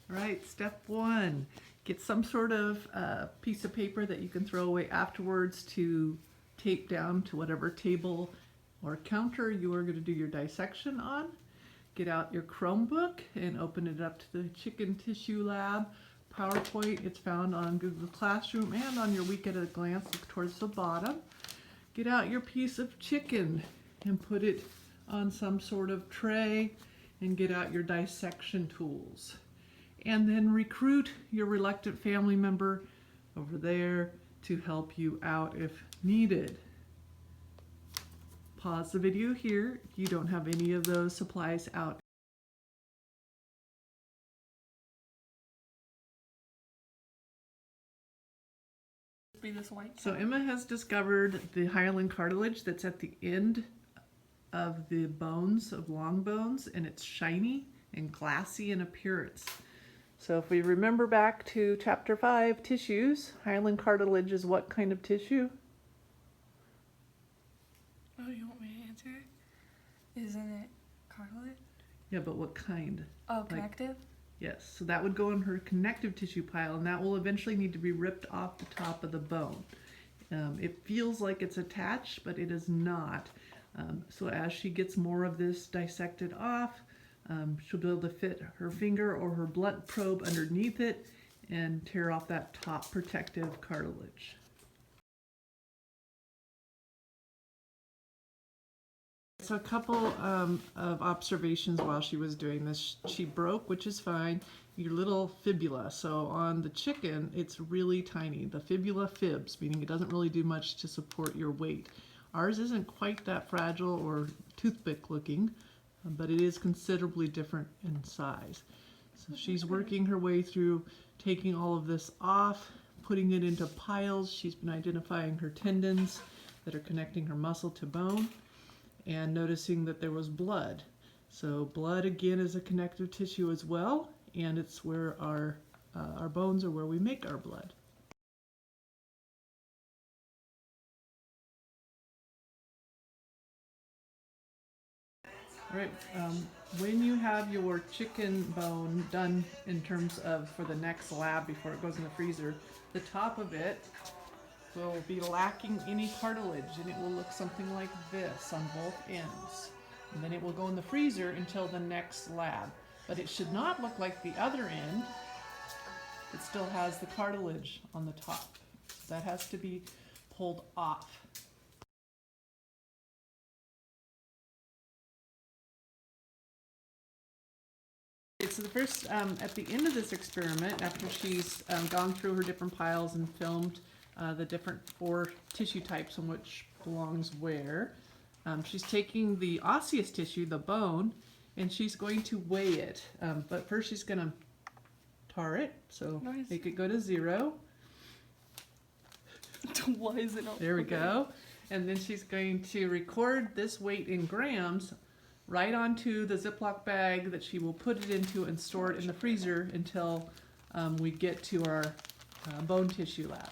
All right, step one, get some sort of piece of paper that you can throw away afterwards to tape down to whatever table or counter you are going to do your dissection on. Get out your Chromebook and open it up to the ChickenBoneLab PowerPoint. It's found on Google Classroom and on your week at a glance. Look towards the bottom. Get out your piece of chicken and put it on some sort of tray and get out your dissection tools. And then recruit your reluctant family member over there to help you out if needed. Pause the video here if you don't have any of those supplies out. Be this white. So Emma has discovered the hyaline cartilage that's at the end of the bones, of long bones, and it's shiny and glassy in appearance. So if we remember back to chapter 5, tissues, hyaline cartilage is what kind of tissue? Oh, you want me to answer? Isn't it cartilage? Yeah, but what kind? Oh, connective? Yes, so that would go in her connective tissue pile, and that will eventually need to be ripped off the top of the bone. It feels like it's attached, but it is not. So as she gets more of this dissected off, she'll be able to fit her finger or her blunt probe underneath it and tear off that top protective cartilage. So a couple of observations while she was doing this. She broke, which is fine, your little fibula. So on the chicken, it's really tiny. The fibula fibs, meaning it doesn't really do much to support your weight. Ours isn't quite that fragile or toothpick looking, but it is considerably different in size. So she's working her way through taking all of this off, putting it into piles. She's been identifying her tendons that are connecting her muscle to bone, and noticing that there was blood. So blood again is a connective tissue as well, and it's where our bones are where we make our blood. All right, when you have your chicken bone done in terms of for the next lab before it goes in the freezer, the top of it will be lacking any cartilage, and it will look something like this on both ends. And then it will go in the freezer until the next lab. But it should not look like the other end. It still has the cartilage on the top. So that has to be pulled off. So the first, at the end of this experiment, after she's gone through her different piles and filmed the different 4 tissue types and which belongs where, she's taking the osseous tissue, the bone, and she's going to weigh it. But first she's going to tar it, so nice. Make it go to 0. Why is it not? There we go. And then she's going to record this weight in grams right onto the Ziploc bag that she will put it into and store it in the freezer until we get to our bone tissue lab.